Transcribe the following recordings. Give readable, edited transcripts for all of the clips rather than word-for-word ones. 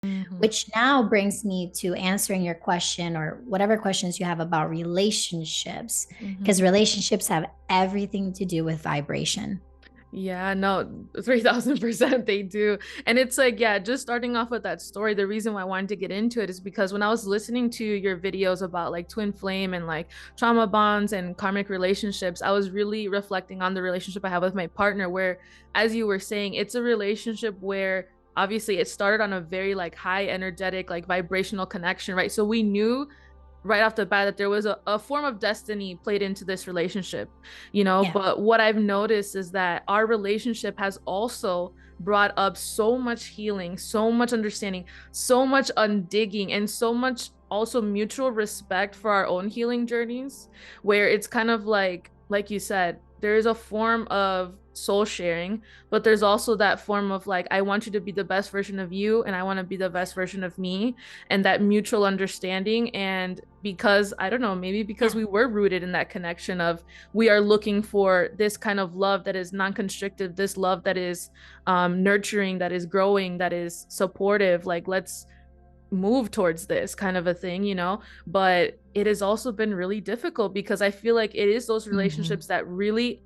Mm-hmm. which now brings me to answering your question or whatever questions you have about relationships, Mm-hmm. because relationships have everything to do with vibration. Yeah, no, 3000% they do. And it's like, yeah, just starting off with that story, the reason why I wanted to get into it is because when I was listening to your videos about like twin flame and like trauma bonds and karmic relationships, I was really reflecting on the relationship I have with my partner, where, as you were saying, it's a relationship where obviously it started on a very like high energetic, like vibrational connection, right? So we knew right off the bat that there was a form of destiny played into this relationship, you know. Yeah. But what I've noticed is that our relationship has also brought up so much healing, so much understanding, so much undigging, and so much also mutual respect for our own healing journeys, where it's kind of like you said, there is a form of soul sharing, but there's also that form of like, I want you to be the best version of you and I want to be the best version of me, and that mutual understanding. And because I don't know, maybe because Yeah. we were rooted in that connection of, we are looking for this kind of love that is non-constrictive, this love that is nurturing, that is growing, that is supportive, like let's move towards this kind of a thing, you know. But it has also been really difficult because I feel like it is those Hmm. relationships that really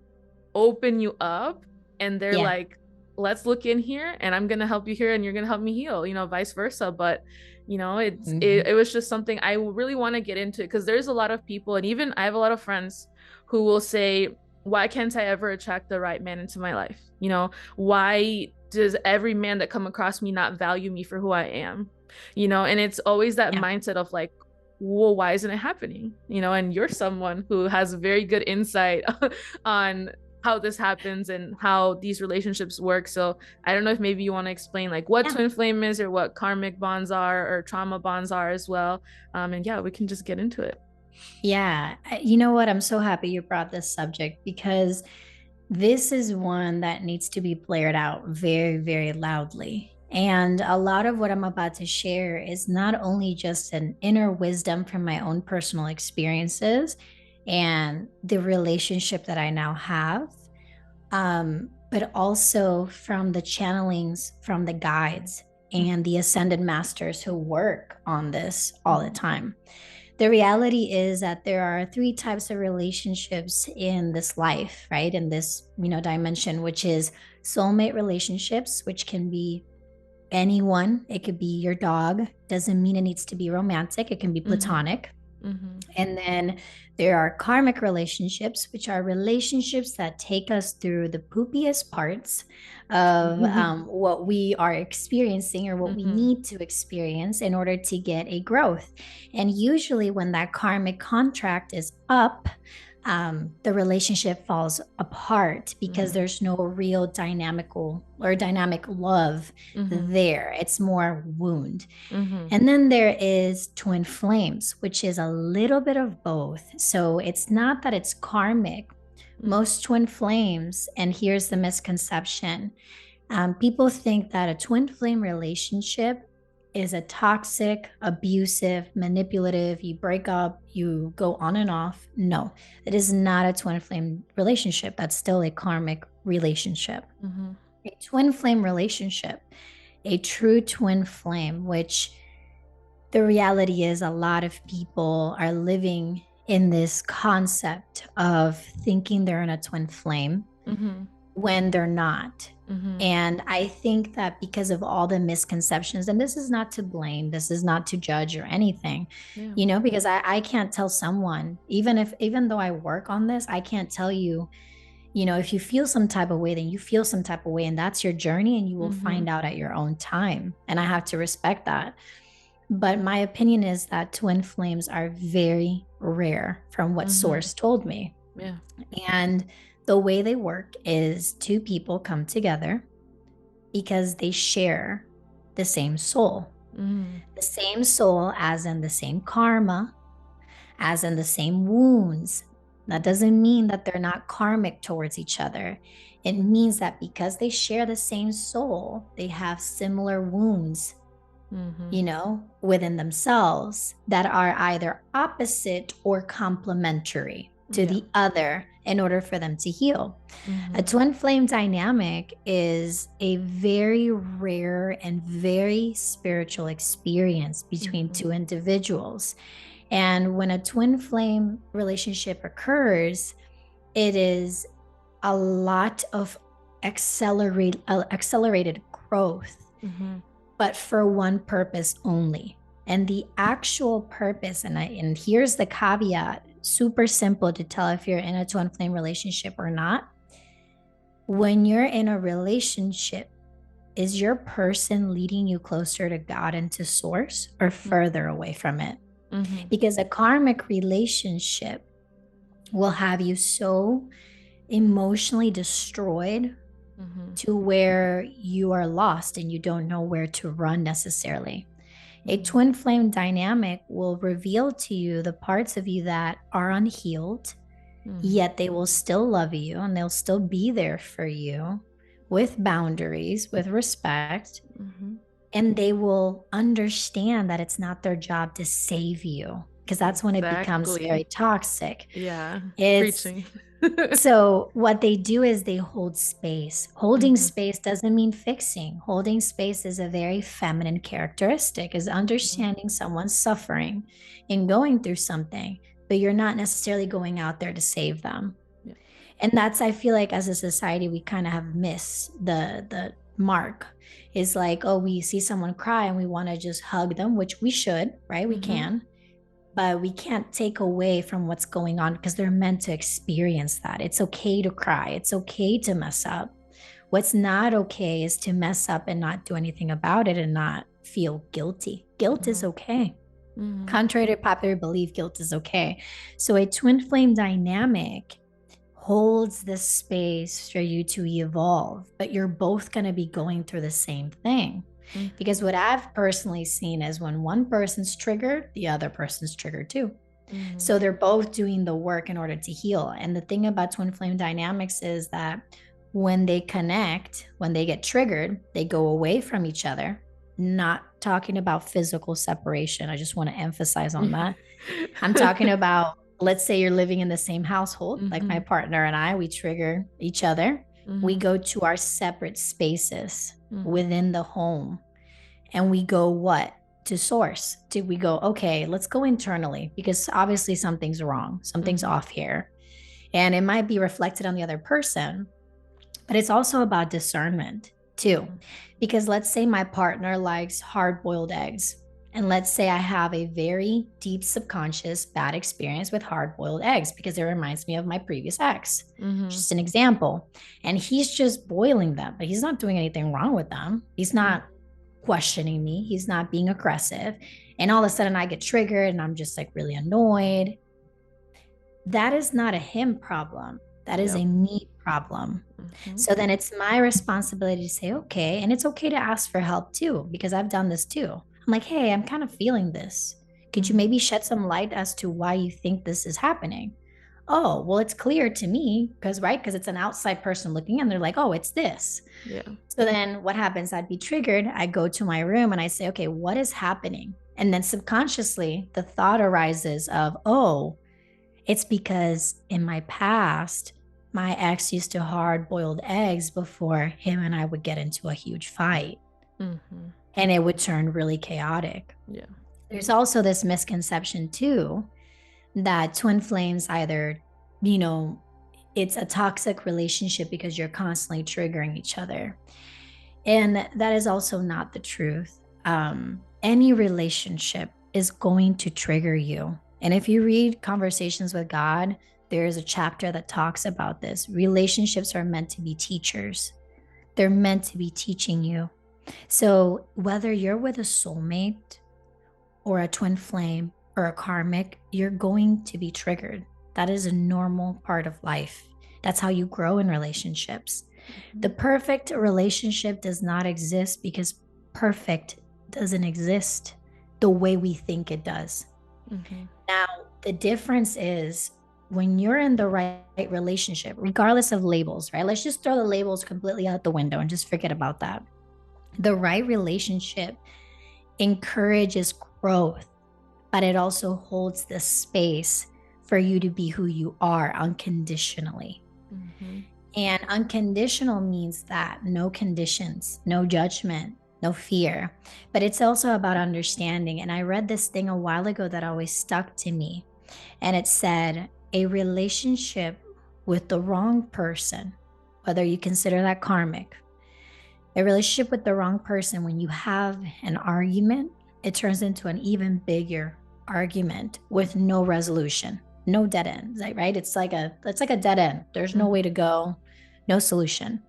open you up, and they're Yeah. like, let's look in here and I'm gonna help you here and you're gonna help me heal, you know, vice versa. But you know, it Hmm. was just something I really want to get into, because there's a lot of people, and even I have a lot of friends who will say, why can't I ever attract the right man into my life, you know? Why does every man that come across me not value me for who I am, you know? And it's always that Yeah. mindset of like, well, why isn't it happening, you know? And you're someone who has very good insight on how this happens and how these relationships work. So I don't know if maybe you want to explain like what Yeah. twin flame is, or what karmic bonds are, or trauma bonds are as well. And yeah, we can just get into it. Yeah. You know what? I'm so happy you brought this subject because this is one that needs to be blared out very, very loudly. And a lot of what I'm about to share is not only just an inner wisdom from my own personal experiences and the relationship that I now have, but also from the channelings from the guides and the ascended masters who work on this all the Mm-hmm. time. The reality is that there are three types of relationships in this life, right? In this, dimension, which is soulmate relationships, which can be anyone. It could be your dog. Doesn't mean it needs to be romantic. It can be Mm-hmm. platonic. Mm-hmm. And then there are karmic relationships, which are relationships that take us through the poopiest parts of what we are experiencing or what we Mm-hmm. need to experience in order to get a growth. And usually, when that karmic contract is up, the relationship falls apart because Mm-hmm. there's no real dynamic love Mm-hmm. there. It's more wound. Mm-hmm. And then there is twin flames, which is a little bit of both. So it's not that it's karmic. Most twin flames, and here's the misconception, people think that a twin flame relationship is a toxic, abusive, manipulative, you break up, you go on and off. No, it is not a twin flame relationship. That's still a karmic relationship. Mm-hmm. A twin flame relationship, a true twin flame, which the reality is a lot of people are living in this concept of thinking they're in a twin flame Mm-hmm. when they're not. Mm-hmm. And I think that because of all the misconceptions, and this is not to blame, this is not to judge or anything, Yeah. because I can't tell someone, even though I work on this, I can't tell you, if you feel some type of way, then you feel some type of way, and that's your journey, and you will Mm-hmm. find out at your own time. And I have to respect that. But my opinion is that twin flames are very rare from what Mm-hmm. source told me. Yeah. And the way they work is two people come together because they share the same soul. Mm-hmm. The same soul, as in the same karma, as in the same wounds. That doesn't mean that they're not karmic towards each other. It means that because they share the same soul, they have similar wounds, Mm-hmm. within themselves that are either opposite or complementary to Yeah. the other in order for them to heal. A Mm-hmm. twin flame dynamic is a very rare and very spiritual experience between Mm-hmm. two individuals. And when a twin flame relationship occurs, it is a lot of accelerated growth, Mm-hmm. but for one purpose only. And the actual purpose, and here's the caveat, super simple to tell if you're in a twin flame relationship or not. When you're in a relationship, is your person leading you closer to God and to source or further away from it? Mm-hmm. Because a karmic relationship will have you so emotionally destroyed Mm-hmm. to where you are lost and you don't know where to run necessarily. A Mm-hmm. twin flame dynamic will reveal to you the parts of you that are unhealed, Mm-hmm. yet they will still love you and they'll still be there for you with boundaries, with respect, Mm-hmm. and they will understand that it's not their job to save you, because that's when it becomes very Exactly. toxic. Yeah. It's Preaching. so what they do is they hold space. Holding Mm-hmm. space doesn't mean fixing. Holding space is a very feminine characteristic, is Mm-hmm. understanding someone's suffering and going through something, but you're not necessarily going out there to save them. Yeah. And that's, I feel like as a society we kind of have missed the mark. Is like, oh, we see someone cry and we want to just hug them, which we should, right? We Mm-hmm. can, but we can't take away from what's going on because they're meant to experience that. It's okay to cry. It's okay to mess up. What's not okay is to mess up and not do anything about it and not feel guilty. Guilt is Mm-hmm. okay. Mm-hmm. Contrary to popular belief, guilt is okay. So a twin flame dynamic holds the space for you to evolve, but you're both going to be going through the same thing. Because what I've personally seen is when one person's triggered, the other person's triggered too. Mm-hmm. So they're both doing the work in order to heal. And the thing about twin flame dynamics is that when they connect, when they get triggered, they go away from each other. Not talking about physical separation. I just want to emphasize on that. I'm talking about, let's say you're living in the same household, like my Mm-hmm. partner and I, we trigger each other. We Mm-hmm. go to our separate spaces Mm-hmm. within the home and we go what? To source. Do we go, okay, let's go internally because obviously something's wrong, something's Mm-hmm. off here. And it might be reflected on the other person, but it's also about discernment too. Mm-hmm. Because let's say my partner likes hard boiled eggs. And let's say I have a very deep subconscious bad experience with hard boiled eggs because it reminds me of my previous ex. Mm-hmm. Just an example. And he's just boiling them, but he's not doing anything wrong with them. He's not questioning me. He's not being aggressive. And all of a sudden I get triggered and I'm just like really annoyed. That is not a him problem. That is Yep. a me problem. Mm-hmm. So then it's my responsibility to say, okay, and it's okay to ask for help too, because I've done this too. I'm like, hey, I'm kind of feeling this. Could you Mm-hmm. maybe shed some light as to why you think this is happening? Oh, well, it's clear to me because, right? Because it's an outside person looking in. They're like, oh, it's this. Yeah. So then what happens? I'd be triggered. I go to my room and I say, okay, what is happening? And then subconsciously, the thought arises of, oh, it's because in my past, my ex used to hard boiled eggs before him and I would get into a huge fight Mm-hmm. and it would turn really chaotic. Yeah. There's also this misconception too that twin flames either, you know, it's a toxic relationship because you're constantly triggering each other. And that is also not the truth. Any relationship is going to trigger you. And if you read Conversations with God, there is a chapter that talks about this. Relationships are meant to be teachers, they're meant to be teaching you. So whether you're with a soulmate or a twin flame or a karmic, you're going to be triggered. That is a normal part of life. That's how you grow in relationships. The perfect relationship does not exist because perfect doesn't exist the way we think it does. Mm-hmm. Now, the difference is when you're in the right relationship, regardless of labels, right? Let's just throw the labels completely out the window and just forget about that. The right relationship encourages growth, but it also holds the space for you to be who you are unconditionally. Mm-hmm. And unconditional means that no conditions, no judgment, no fear. But it's also about understanding. And I read this thing a while ago that always stuck to me. And it said, a relationship with the wrong person, whether you consider that karmic, a relationship with the wrong person, when you have an argument, it turns into an even bigger argument with no resolution, no dead ends, right? It's like a dead end. There's no way to go, no solution.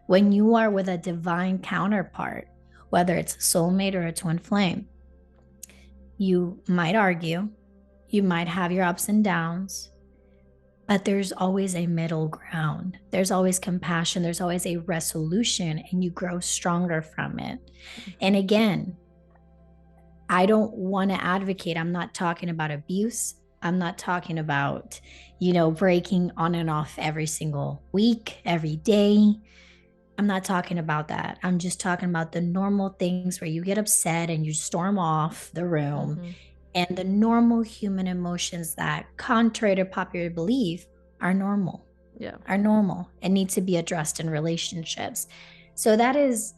When you are with a divine counterpart, whether it's a soulmate or a twin flame, you might argue, you might have your ups and downs, but there's always a middle ground. There's always compassion. There's always a resolution, and you grow stronger from it. And again, I don't want to advocate. I'm not talking about abuse. I'm not talking about, breaking on and off every single week, every day. I'm not talking about that. I'm just talking about the normal things where you get upset and you storm off the room. Mm-hmm. And the normal human emotions that, contrary to popular belief, are normal. Yeah. Are normal and need to be addressed in relationships. So that is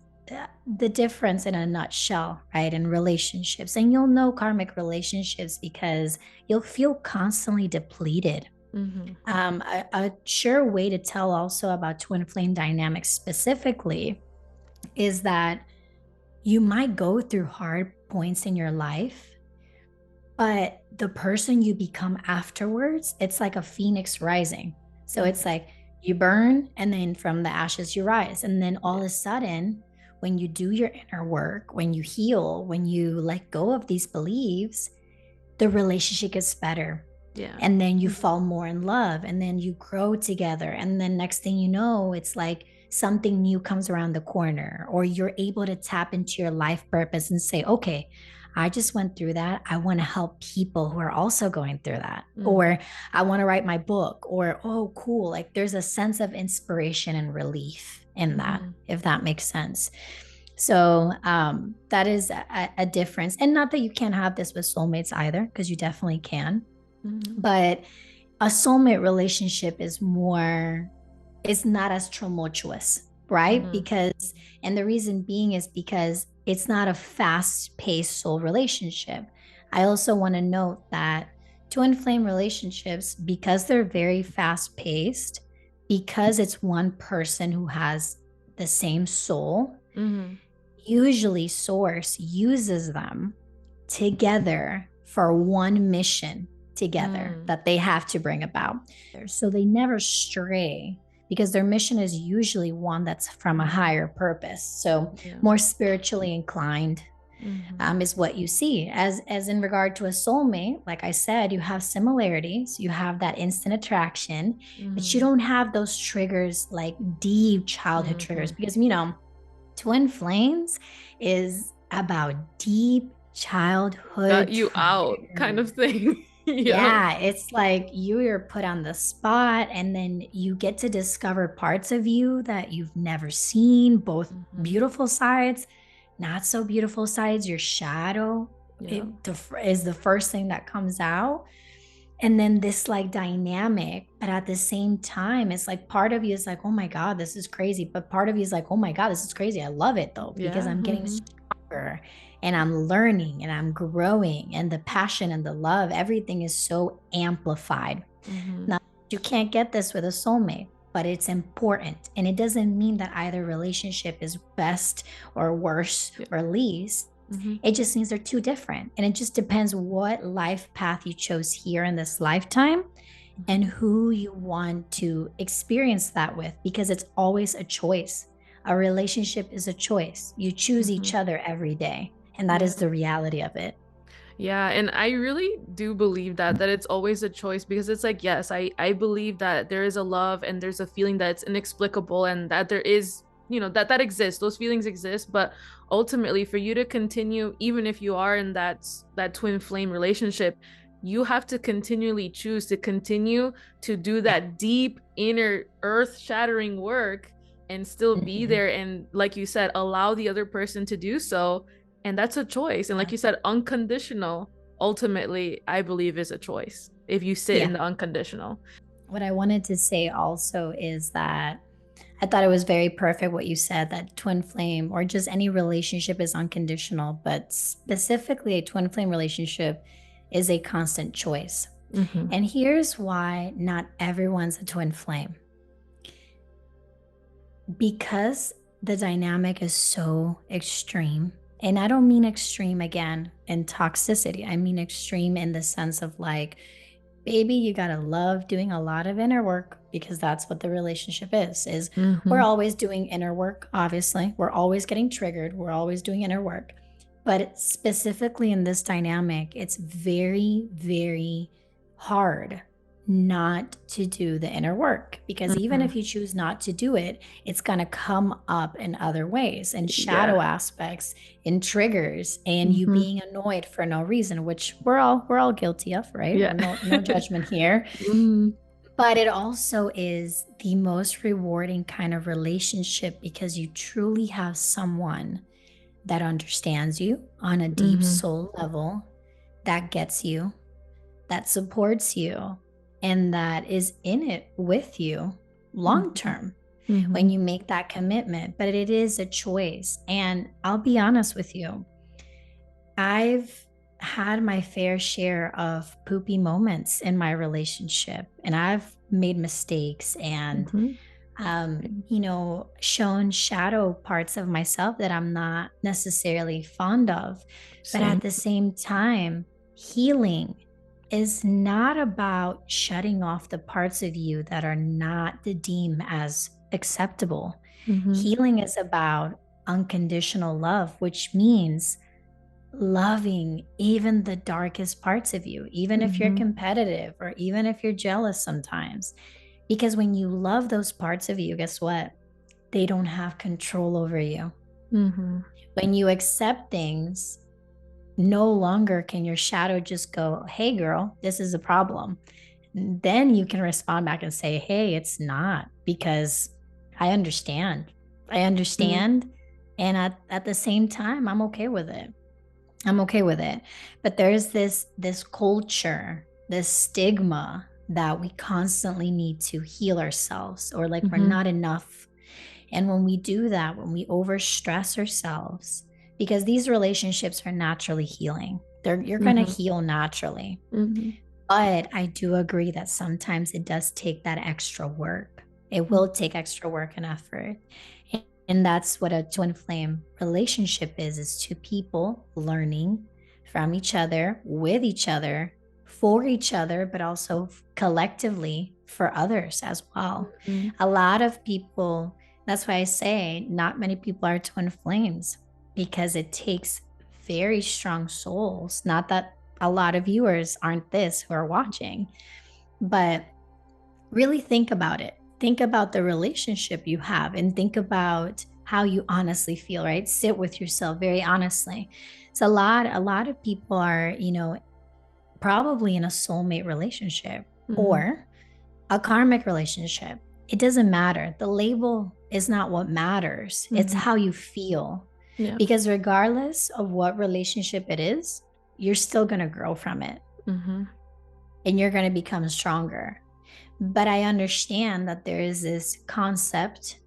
the difference in a nutshell, right? In relationships. And you'll know karmic relationships because you'll feel constantly depleted. Mm-hmm. A sure way to tell also about twin flame dynamics specifically is that you might go through hard points in your life, but the person you become afterwards, it's like a phoenix rising. So it's like you burn, and then from the ashes you rise. And then all of a sudden, when you do your inner work, when you heal, when you let go of these beliefs, the relationship gets better. Yeah. And then you fall more in love, and then you grow together. And then next thing you know, it's like something new comes around the corner, or you're able to tap into your life purpose and say, okay, I just went through that. I want to help people who are also going through that. Or I want to write my book, or, oh, cool. Like there's a sense of inspiration and relief in that, if that makes sense. So that is a difference. And not that you can't have this with soulmates either, because you definitely can. But a soulmate relationship is more, it's not as tumultuous, right? Because, and the reason being is because it's not a fast-paced soul relationship. I also want to note that twin flame relationships, because they're very fast-paced, because it's one person who has the same soul, usually source uses them together for one mission together that they have to bring about. So they never stray, because their mission is usually one that's from a higher purpose. So more spiritually inclined is what you see. As in regard to a soulmate, like I said, you have similarities, you have that instant attraction, but you don't have those triggers, like deep childhood triggers, because twin flames is about deep childhood got you out kind of thing. Yeah, it's like you're put on the spot, and then you get to discover parts of you that you've never seen, both beautiful sides, not so beautiful sides. Your shadow is the first thing that comes out. And then this like dynamic, but at the same time, it's like part of you is like, oh my God, this is crazy. But part of you is like, oh my God, this is crazy. I love it though, because I'm getting stronger, and I'm learning, and I'm growing, and the passion and the love, everything is so amplified. Now, you can't get this with a soulmate, but it's important. And it doesn't mean that either relationship is best or worse or least. It just means they're two different. And it just depends what life path you chose here in this lifetime and who you want to experience that with, because it's always a choice. A relationship is a choice. You choose each other every day. And that is the reality of it. Yeah, and I really do believe that it's always a choice, because it's like, yes, I believe that there is a love and there's a feeling that's inexplicable, and that there is, that exists, those feelings exist. But ultimately, for you to continue, even if you are in that twin flame relationship, you have to continually choose to continue to do that deep inner earth shattering work and still be there, and like you said, allow the other person to do so. And that's a choice. And like you said, unconditional, ultimately, I believe, is a choice. if you sit Yeah. in the unconditional. What I wanted to say also is that I thought it was very perfect what you said, that twin flame or just any relationship is unconditional, but specifically a twin flame relationship is a constant choice. Mm-hmm. And here's why not everyone's a twin flame. Because the dynamic is so extreme, and I don't mean extreme again in toxicity, I mean extreme in the sense of like, baby, you gotta love doing a lot of inner work, because that's what the relationship is we're Mm-hmm. always doing inner work. Obviously, we're always getting triggered, we're always doing inner work, but specifically in this dynamic, it's very, very hard not to do the inner work, because even Mm-hmm. if you choose not to do it, it's going to come up in other ways, in Yeah. shadow aspects, in triggers, and you Mm-hmm. being annoyed for no reason, which we're all guilty of, right? Yeah. We're no judgment here. Mm-hmm. But it also is the most rewarding kind of relationship, because you truly have someone that understands you on a deep Mm-hmm. soul level, that gets you, that supports you, and that is in it with you long term Mm-hmm. when you make that commitment. But it is a choice. And I'll be honest with you, I've had my fair share of poopy moments in my relationship, and I've made mistakes and Mm-hmm. shown shadow parts of myself that I'm not necessarily fond of. But Same. at the same time, healing is not about shutting off the parts of you that are not deemed as acceptable. Mm-hmm. Healing is about unconditional love, which means loving even the darkest parts of you, even if you're Mm-hmm. competitive or even if you're jealous sometimes. Because when you love those parts of you, guess what? They don't have control over you. Mm-hmm. When you accept things, no longer can your shadow just go, hey, girl, this is a problem. Then you can respond back and say, hey, it's not, because I understand. I understand. And at the same time, I'm okay with it. I'm okay with it. But there's this culture, this stigma that we constantly need to heal ourselves, or like we're Mm-hmm. not enough. And when we do that, when we overstress ourselves, because these relationships are naturally healing. You're going to Mm-hmm. heal naturally. Mm-hmm. But I do agree that sometimes it does take that extra work. It will take extra work and effort. And that's what a twin flame relationship is two people learning from each other, with each other, for each other, but also collectively for others as well. Mm-hmm. A lot of people, that's why I say not many people are twin flames, because it takes very strong souls. Not that a lot of viewers aren't this who are watching, but really think about it. Think about the relationship you have and think about how you honestly feel, right? Sit with yourself very honestly. So a lot of people are, probably in a soulmate relationship Mm-hmm. or a karmic relationship. It doesn't matter. The label is not what matters. It's Mm-hmm. how you feel. Yeah. Because regardless of what relationship it is, you're still going to grow from it Mm-hmm. and you're going to become stronger. But I understand that there is this concept,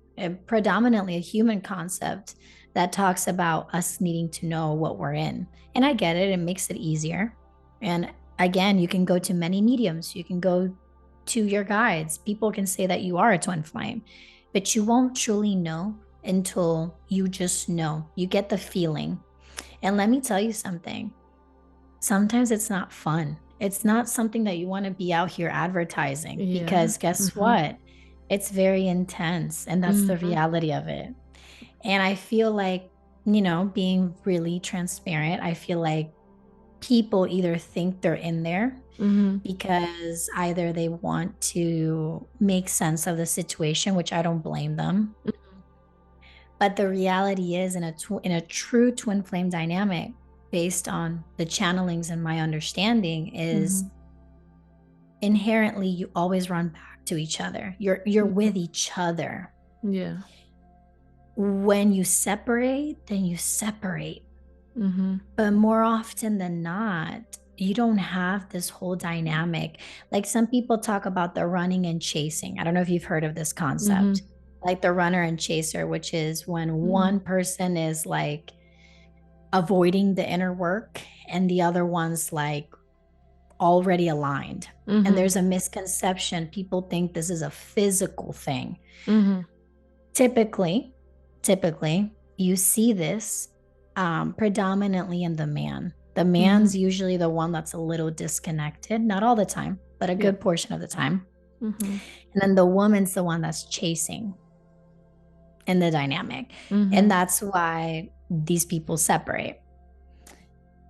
predominantly a human concept, that talks about us needing to know what we're in. And I get it, it makes it easier. And again, you can go to many mediums, you can go to your guides. People can say that you are a twin flame, but you won't truly know until you just know. You get the feeling. And let me tell you something, sometimes it's not fun. It's not something that you want to be out here advertising, Yeah. because guess Mm-hmm. what? It's very intense, and that's the Mm-hmm. reality of it. And I feel like, being really transparent, I feel like people either think they're in there Mm-hmm. because either they want to make sense of the situation, which I don't blame them. But the reality is, in a true twin flame dynamic, based on the channelings and my understanding, is Mm-hmm. inherently you always run back to each other. You're Mm-hmm. with each other. Yeah. When you separate, then you separate. Mm-hmm. But more often than not, you don't have this whole dynamic. Like some people talk about the running and chasing. I don't know if you've heard of this concept, Mm-hmm. like the runner and chaser, which is when Mm-hmm. one person is like avoiding the inner work and the other one's like already aligned. And Mm-hmm. there's a misconception. People think this is a physical thing. Mm-hmm. Typically, typically, you see this predominantly in the man. The Mm-hmm. man's usually the one that's a little disconnected, not all the time, but a Yeah. good portion of the time. Mm-hmm. And then the woman's the one that's chasing in the dynamic. And Mm-hmm. that's why these people separate.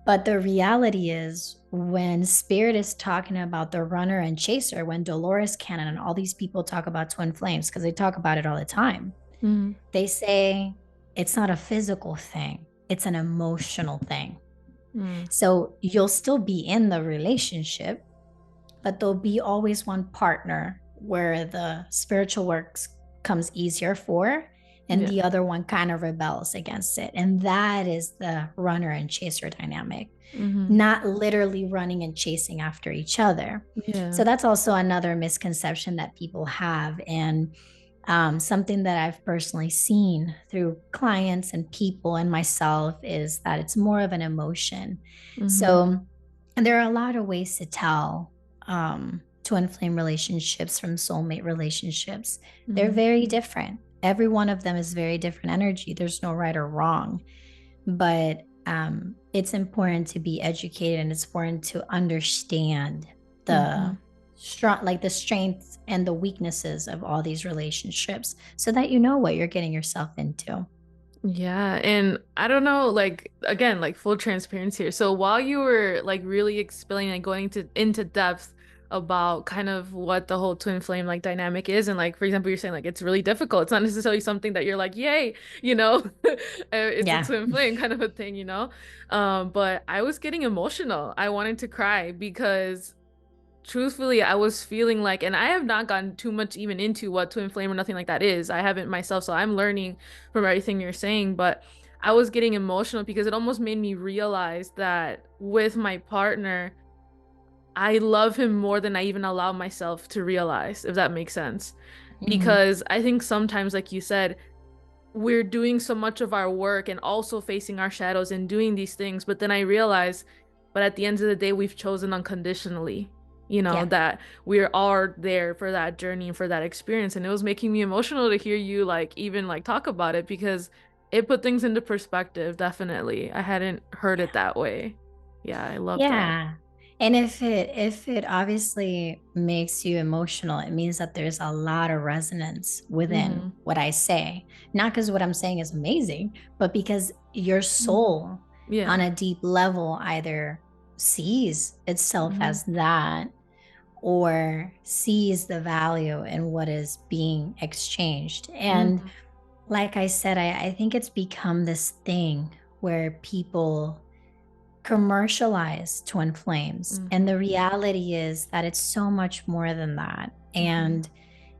But the reality is, when Spirit is talking about the runner and chaser, when Dolores Cannon and all these people talk about twin flames, because they talk about it all the time, Mm-hmm. they say it's not a physical thing, it's an emotional thing. Mm-hmm. So you'll still be in the relationship, but there'll be always one partner where the spiritual work comes easier for, and Yeah. the other one kind of rebels against it. And that is the runner and chaser dynamic, Mm-hmm. not literally running and chasing after each other. Yeah. So that's also another misconception that people have. And something that I've personally seen through clients and people and myself is that it's more of an emotion. Mm-hmm. So, and there are a lot of ways to tell twin flame relationships from soulmate relationships. They're Mm-hmm. very different. Every one of them is very different energy. There's no right or wrong, but it's important to be educated, and it's important to understand Mm-hmm. the strong, like the strengths and the weaknesses of all these relationships, so that you know what you're getting yourself into. Yeah, and I don't know, like again, like full transparency here. So while you were like really explaining and going to into depth about kind of what the whole twin flame like dynamic is, and like for example, you're saying like it's really difficult. It's not necessarily something that you're like, yay, you know, it's a Yeah. twin flame kind of a thing, you know. But I was getting emotional. I wanted to cry because truthfully, I was feeling like, and I have not gotten too much even into what twin flame or nothing like that is. I haven't myself, so I'm learning from everything you're saying. But I was getting emotional because it almost made me realize that with my partner, I love him more than I even allow myself to realize, if that makes sense. Hmm. Because I think sometimes, like you said, we're doing so much of our work and also facing our shadows and doing these things. But then I realize, but at the end of the day, we've chosen unconditionally, you know, Yeah. that we are there for that journey and for that experience. And it was making me emotional to hear you like even like talk about it because it put things into perspective, definitely. I hadn't heard it that way. Yeah, I love that. Yeah. And if it obviously makes you emotional, it means that there's a lot of resonance within Mm-hmm. what I say. Not because what I'm saying is amazing, but because your Mm-hmm. soul on Yeah. a deep level either sees itself Mm-hmm. as that, or sees the value in what is being exchanged. And Mm-hmm. like I said, I think it's become this thing where people commercialize twin flames. And Mm-hmm. the reality is that it's so much more than that. Mm-hmm. And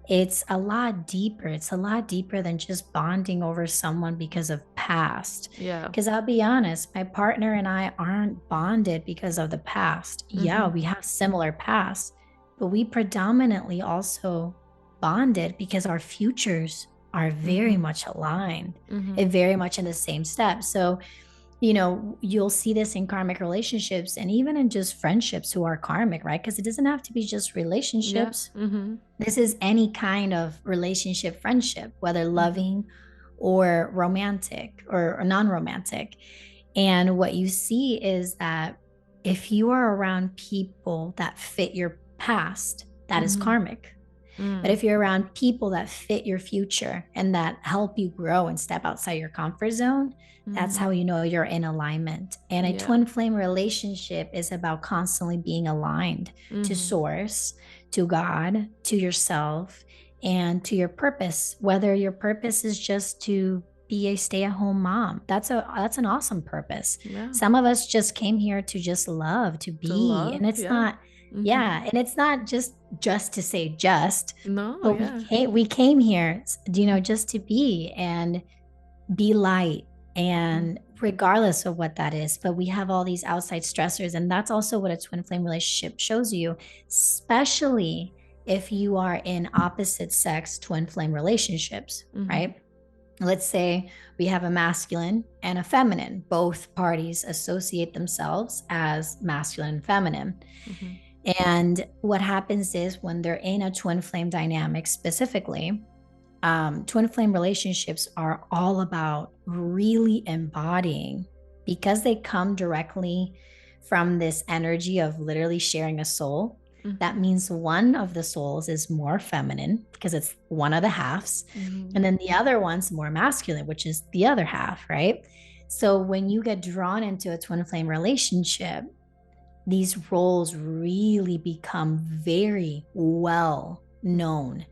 it's a lot deeper. It's a lot deeper than just bonding over someone because of past. Yeah. Because I'll be honest, my partner and I aren't bonded because of the past. Yeah, Mm-hmm. we have similar pasts, but we predominantly also bonded because our futures are very Mm-hmm. much aligned Mm-hmm. and very much in the same step. So you'll see this in karmic relationships and even in just friendships who are karmic, right? Because it doesn't have to be just Yeah. relationships. Mm-hmm. This is any kind of relationship, friendship, whether Mm-hmm. loving or romantic or non romantic. And what you see is that if you are around people that fit your past, that is Mm-hmm. karmic. But Mm. if you're around people that fit your future and that help you grow and step outside your comfort zone, that's Mm-hmm. how you know you're in alignment. And a Yeah. twin flame relationship is about constantly being aligned to Mm-hmm. source, to God, to yourself, and to your purpose. Whether your purpose is just to be a stay-at-home mom, that's an awesome purpose. Yeah. Some of us just came here to just love, to To be, love. and it's Yeah. not, Mm-hmm. yeah, and it's not just to say just, No, but yeah. we came here, just to be and be light and regardless of what that is. But we have all these outside stressors, and that's also what a twin flame relationship shows you, especially if you are in opposite sex twin flame relationships, Mm-hmm. right? Let's say we have a masculine and a feminine. Both parties associate themselves as masculine and feminine. Mm-hmm. And what happens is when they're in a twin flame dynamic specifically, twin flame relationships are all about really embodying, because they come directly from this energy of literally sharing a soul. That Mm-hmm. means one of the souls is more feminine because it's one of the halves. Mm-hmm. And then the other one's more masculine, which is the other half, right? So when you get drawn into a twin flame relationship, these roles really become very well known,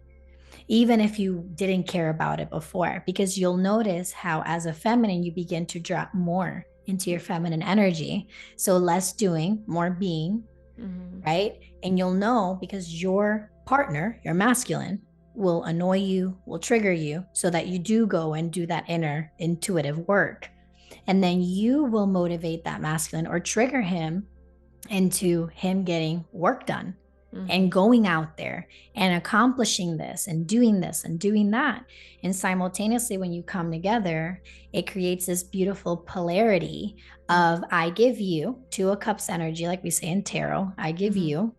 even if you didn't care about it before, because you'll notice how, as a feminine, you begin to drop more into your feminine energy. So less doing, more being, Mm-hmm. right? And you'll know because your partner, your masculine, will annoy you, will trigger you, so that you do go and do that inner intuitive work. And then you will motivate that masculine or trigger him into him getting work done Mm-hmm. and going out there and accomplishing this and doing that. And simultaneously, when you come together, it creates this beautiful polarity of I give you, Two of Cups energy, like we say in tarot. I give Mm-hmm. you,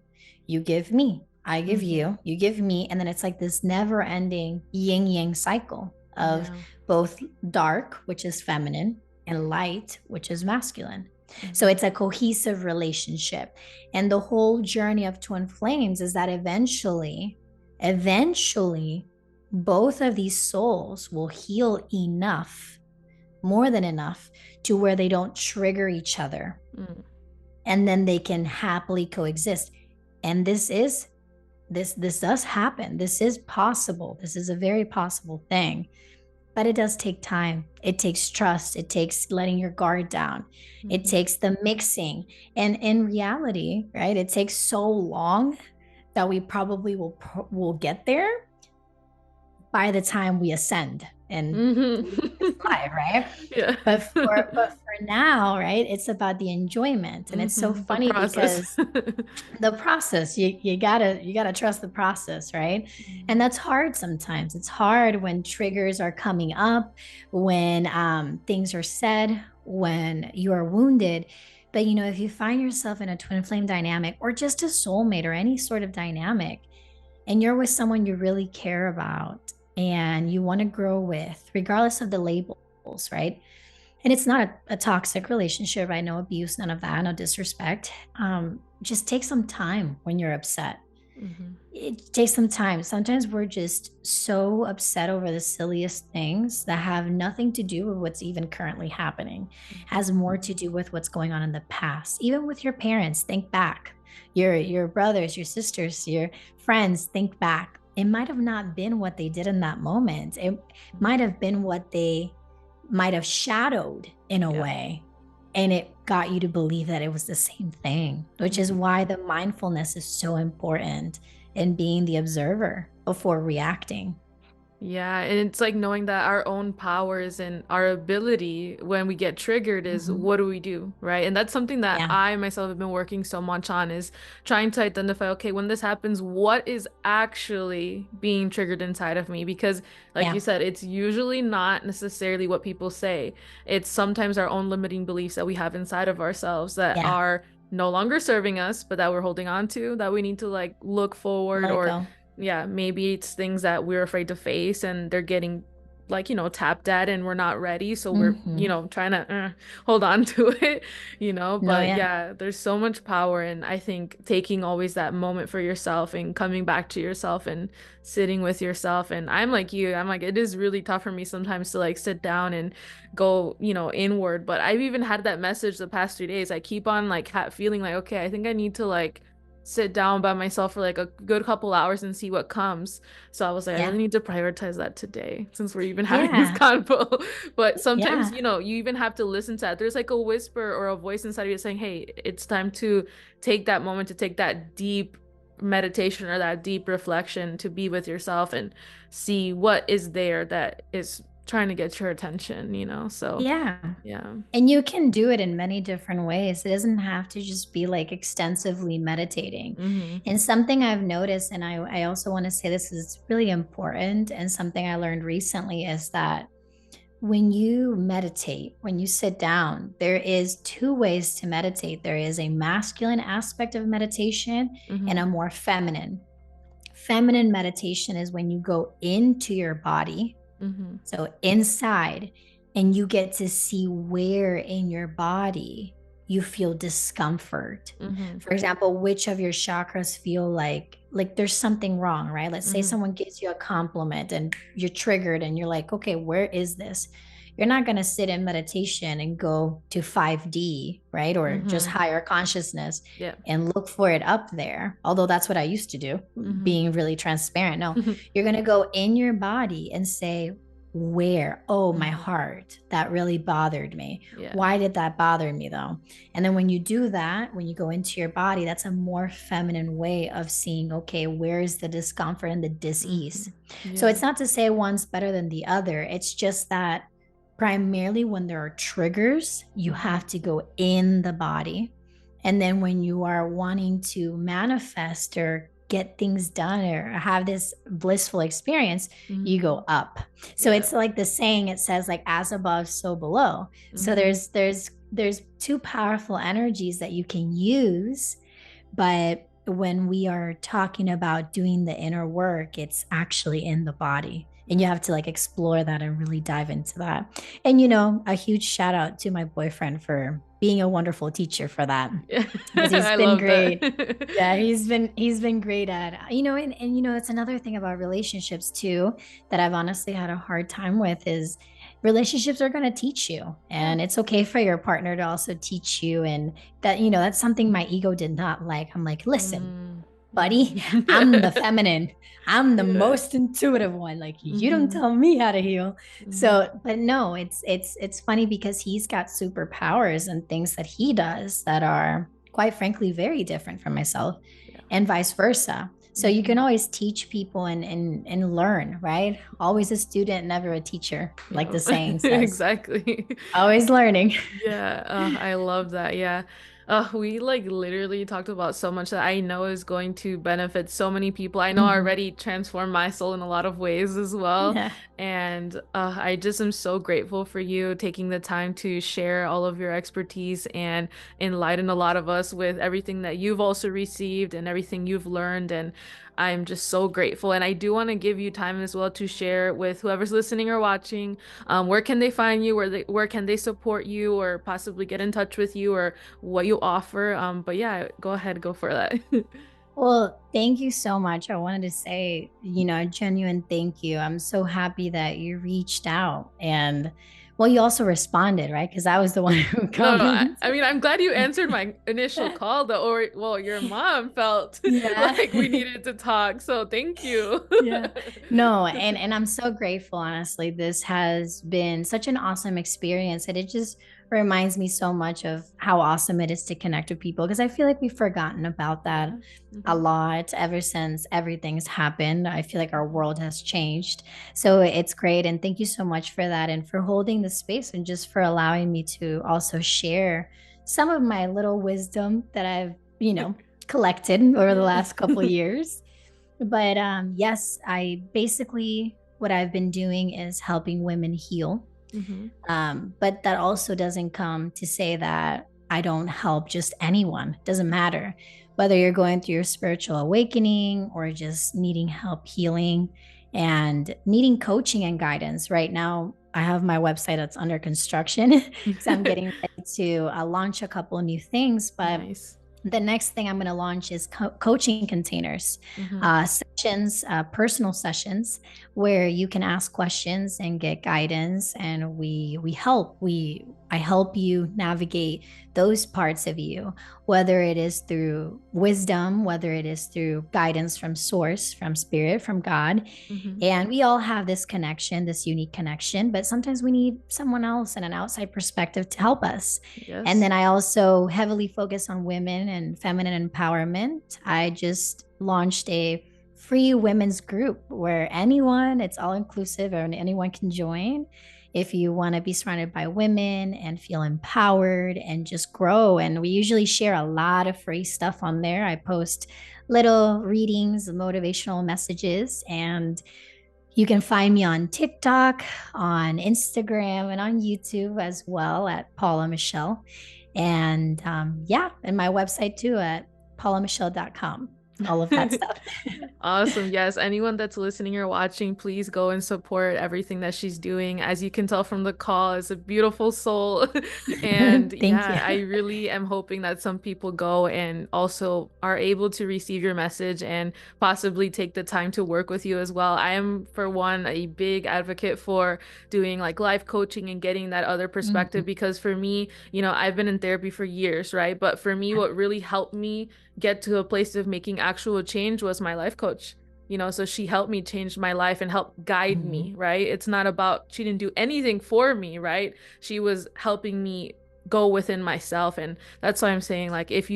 you give me. I give Mm-hmm. you, you give me. And then it's like this never ending yin yang cycle of Yeah. both dark, which is feminine, and light, which is masculine. So Mm-hmm. it's a cohesive relationship. And the whole journey of twin flames is that eventually, both of these souls will heal enough, more than enough, to where they don't trigger each other. Mm-hmm. And then they can happily coexist. And this does happen. This is possible. This is a very possible thing. But it does take time. It takes trust. It takes letting your guard down. It Mm-hmm. takes the mixing. And in reality, right, it takes so long that we probably will get there by the time we ascend and leave this Mm-hmm. life, right? Yeah. But for now, right, it's about the enjoyment. And it's so Mm-hmm. The funny process. because the process, you gotta trust the process, right? And Mm-hmm. that's hard sometimes. It's hard when triggers are coming up, when things are said, when you are wounded. But if you find yourself in a twin flame dynamic or just a soulmate or any sort of dynamic, and you're with someone you really care about and you want to grow with, regardless of the labels, right? And it's not a toxic relationship, right? No abuse, none of that, no disrespect. Just take some time when you're upset. Mm-hmm. It takes some time. Sometimes we're just so upset over the silliest things that have nothing to do with what's even currently happening, Mm-hmm. has more to do with what's going on in the past. Even with your parents, think back. Your brothers, your sisters, your friends, think back. It might have not been what they did in that moment. It might have been what they might have shadowed in a Yeah. way. And it got you to believe that it was the same thing, which is Mm-hmm. why the mindfulness is so important in being the observer before reacting. Yeah, and it's like knowing that our own powers and our ability when we get triggered is Mhm. what do we do, right? And that's something that Yeah. I myself have been working so much on is trying to identify, okay, when this happens, what is actually being triggered inside of me? Because like you Yeah. said, it's usually not necessarily what people say. It's sometimes our own limiting beliefs that we have inside of ourselves that Yeah. are no longer serving us, but that we're holding on to, that we need to like look forward Let it or go. yeah, maybe it's things that we're afraid to face and they're getting like, tapped at and we're not ready. So we're, Hmm. trying to hold on to it, No, But yeah. yeah, there's so much power. And I think taking always that moment for yourself and coming back to yourself and sitting with yourself. And I'm like you, I'm like, it is really tough for me sometimes to like sit down and go, inward. But I've even had that message the past 3 days. I keep on like feeling like, okay, I think I need to like sit down by myself for like a good couple hours and see what comes. So I was like, I Yeah. really need to prioritize that today since we're even having this Yeah. convo. But sometimes, Yeah. you even have to listen to that. There's like a whisper or a voice inside of you saying, hey, it's time to take that moment to take that deep meditation or that deep reflection to be with yourself and see what is there that is trying to get your attention, you know? So, Yeah. yeah. And you can do it in many different ways. It doesn't have to just be like extensively meditating. Mm-hmm. And something I've noticed, and I also want to say this is really important, and something I learned recently is that when you meditate, when you sit down, there is two ways to meditate. There is a masculine aspect of meditation and Mm-hmm. a more feminine. Feminine meditation is when you go into your body, Mm-hmm. so inside, and you get to see where in your body you feel discomfort. Mm-hmm. For example, which of your chakras feel like there's something wrong, right? Let's say Mm-hmm. someone gives you a compliment and you're triggered and you're like, okay, where is this? You're not going to sit in meditation and go to 5D, right? Or just Mm-hmm. higher consciousness Yeah. and look for it up there. Although that's what I used to do, Mm-hmm. being really transparent. No, you're going to go in your body and say, where? Oh, my Mm-hmm. heart. That really bothered me. Yeah. Why did that bother me though? And then when you do that, when you go into your body, that's a more feminine way of seeing, okay, where is the discomfort and the Mm-hmm. dis-ease? So Yeah. it's not to say one's better than the other. It's just that primarily when there are triggers, you Mm-hmm. have to go in the body. And then when you are wanting to manifest or get things done or have this blissful experience, you Mm-hmm. go up. So Yeah. it's like the saying, it says like as above, so below. So Mm-hmm. there's two powerful energies that you can use, but when we are talking about doing the inner work, it's actually in the body. And you have to like explore that and really dive into that. And, a huge shout out to my boyfriend for being a wonderful teacher for that, Yeah. because he's I been love great. that. Yeah, he's been great at, and it's another thing about relationships too that I've honestly had a hard time with is relationships are going to teach you, Yeah. and it's okay for your partner to also teach you. And that, that's something my ego did not like. I'm like, listen, Mm. buddy, I'm the Mhm. feminine. I'm the Yeah. most intuitive one. Like, you don't Mm-hmm. tell me how to heal. Mm-hmm. So, but no, it's funny because he's got superpowers and things that he does that are quite frankly very different from myself, Yeah. and vice versa. So you can Mm-hmm. always teach people and learn, right? Always a student, never a teacher, like Yeah. the saying says. Exactly. Always learning. Yeah, I love that. Yeah. We like literally talked about so much that I know is going to benefit so many people. I know I Mhm. already transformed my soul in a lot of ways as well. Yeah. And I just am so grateful for you taking the time to share all of your expertise and enlighten a lot of us with everything that you've also received and everything you've learned. And I'm just so grateful. And I do want to give you time as well to share with whoever's listening or watching, where can they find you? Where can they support you or possibly get in touch with you or what you offer? But yeah, go ahead, go for that. Well, thank you so much. I wanted to say, a genuine thank you. I'm so happy that you reached out, and well, you also responded, right? Because I was the one who No, no, I, commented. I mean, I'm glad you answered my initial call though, or well, your mom felt Yeah. like we needed to talk, so thank you. Yeah. No, and I'm so grateful, honestly. This has been such an awesome experience, and it just reminds me so much of how awesome it is to connect with people, because I feel like we've forgotten about that Yeah. a Hmm. lot ever since everything's happened. I feel like our Hmm. world has changed. So it's great, and thank you so much for that and for holding the space and just for allowing me to also share some of my little wisdom that I've, collected over the Yeah. last couple years. But yes, I basically what I've been doing is helping women heal. Hmm. But that also doesn't come to say that I don't help just anyone. Doesn't matter whether you're going through your spiritual awakening or just needing help healing and needing coaching and guidance. Right now, I have my website that's under construction because I'm getting ready to launch a couple of new things. But Nice. the next thing I'm going to launch is coaching containers, Hmm. sessions, personal sessions where you can ask questions and get guidance, and I help you navigate those parts of you, whether it is through wisdom, whether it is through guidance from source, from spirit, from God. Hmm. And we all have this connection, this unique connection, but sometimes we need someone else and an outside perspective to help us. And Yes. then I also heavily focus on women and feminine empowerment. I just launched a free women's group where it's all inclusive and anyone can join if you want to be surrounded by women and feel empowered and just grow. And we usually share a lot of free stuff on there. I post little readings, motivational messages, and you can find me on TikTok, on Instagram, and on YouTube as well at Paola Michelle. And and my website too at paulamichelle.com. All of that stuff. Awesome. Yes. Anyone that's listening or watching, please go and support everything that she's doing. As you can tell from the call, it's a beautiful soul. And Thank you. yeah, I really am hoping that some people go and also are able to receive your message and possibly take the time to work with you as well. I am, for one, a big advocate for doing like life coaching and getting that other perspective Mhm. because for me, I've been in therapy for years, right? But for me, what really helped me get to a place of making actual change was my life coach. So she helped me change my life and help guide Mhm. me, right? It's not about, she didn't do anything for me, right? She was helping me go within myself. And that's why I'm saying, like, if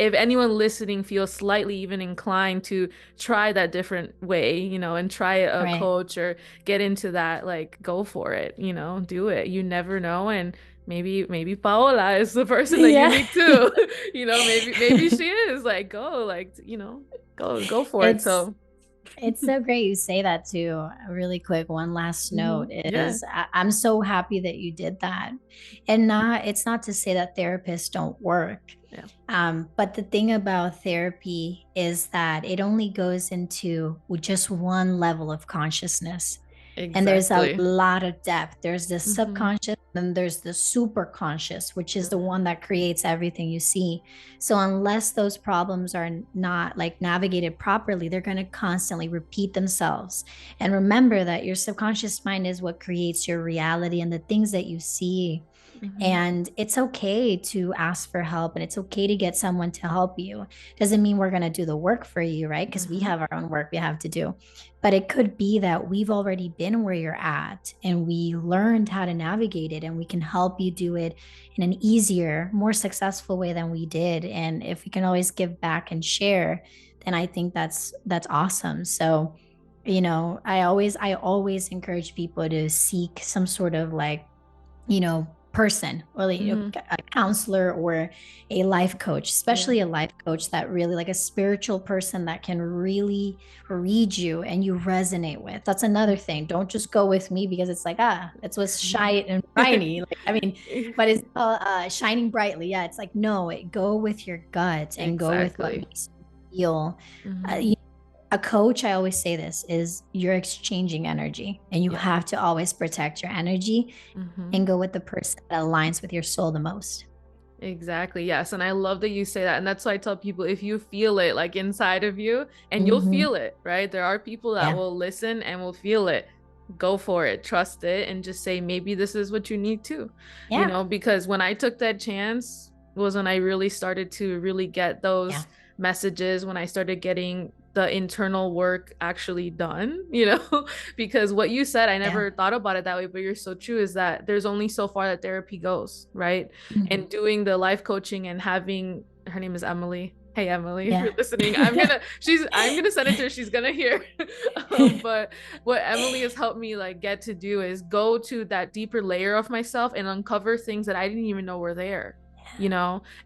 anyone listening feels slightly even inclined to try that different way, and try a Right. coach or get into that, like, go for it, do it. You never know. And maybe Paola is the person that you Yeah. need too. Maybe she is, like, go, like, go for it. It's So It's so great you say that too. Really quick, one last note yeah. is I'm so happy that you did that. And it's not to say that therapists don't work. Yeah, But the thing about therapy is that it only goes into just one level of consciousness. And there's a exactly. lot of depth. There's the Hmm. subconscious, and there's the super conscious, which is the one Hmm. that creates everything you see. So unless those problems are not like navigated properly, they're going to constantly repeat themselves. And remember that your subconscious mind is what creates your reality and the things that you see. Hmm. And it's okay to ask for help and it's okay to get someone to help you. Doesn't mean we're going to do the work for you, right? Because we Hmm. have our own work we have to do. But it could be that we've already been where you're at and we learned how to navigate it and we can help you do it in an easier, more successful way than we did. And if we can always give back and share, then I think that's awesome. So, I always encourage people to seek some sort of like person or like Hmm. a counselor or a life coach, Yeah. especially a life coach that really like a spiritual person that can really read you and you resonate with. That's another thing. Don't just go with me because it's like, that's what's shy and briny. Like, I mean, but it's shining brightly. Yeah. It's like, no, go with your gut and go with what Exactly. makes you feel. Hmm. A coach, I always say this, is you're exchanging energy and you Yeah. have to always protect your energy Hmm. and go with the person that aligns with your soul the most. Exactly. Yes. And I love that you say that. And that's why I tell people, if you feel it like inside of you, and you'll Hmm. feel it, right? There are people that Yeah. will listen and will feel it. Go for it, trust it, and just say, maybe this is what you need too. Yeah. Because when I took that chance was when I really started to really get Yeah. those messages, when I started getting the internal work actually done, because what you said, I Yeah. never thought about it that way, but you're so true, is that there's only so far that therapy goes, right? Mhm. And doing the life coaching and having, her name is Emily. Hey Emily, if Yeah. you're listening, I'm gonna send it to her. She's gonna hear. But what Emily has helped me like get to do is go to that deeper layer of myself and uncover things that I didn't even know were there,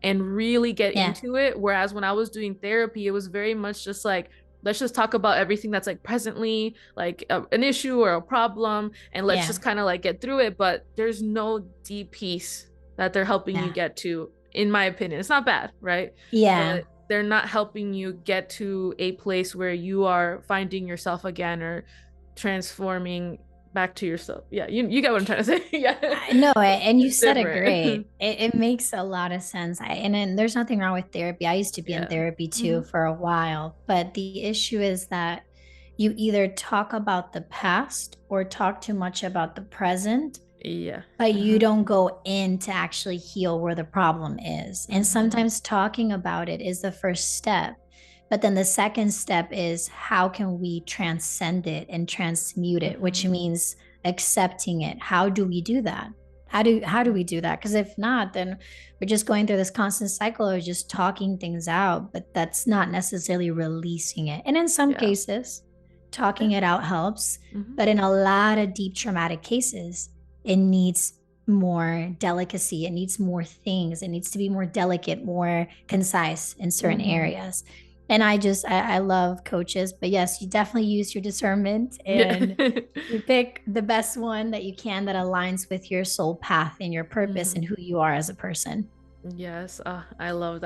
and really get Yeah. into it. Whereas when I was doing therapy, it was very much just like, let's just talk about everything that's like presently like an issue or a problem, and let's Yeah. just kind of like get through it. But there's no deep peace that they're helping you Yeah. get to, in my opinion. It's not bad, right? Yeah. But they're not helping you get to a place where you are finding yourself again or transforming back to yourself. Yeah, you get what I'm trying to say. Yeah. I know it, and you It's said it different. great. It makes a lot of sense. And then there's nothing wrong with therapy. I used to be in Yeah. therapy Hmm. too for a while, but the issue is that you either talk about the past or talk too much about the present, Yeah. but you Uh-huh. don't go in to actually heal where the problem is. And Hmm. sometimes talking about it is the first step. But then the second step is how can we transcend it and transmute it, which Hmm. means accepting it. How do we do that? How do we do that? Because if not, then we're just going through this constant cycle of just talking things out, but that's not necessarily releasing it. And in some Yeah. cases, talking Yeah. it out helps, Hmm. but in a lot of deep traumatic cases, it needs more delicacy. It needs more things. It needs to be more delicate, more concise in certain Hmm. areas. And I love coaches, but yes, you definitely use your discernment Yeah. and you pick the best one that you can that aligns with your soul path and your purpose Hmm. and who you are as a person. Yes. I love that.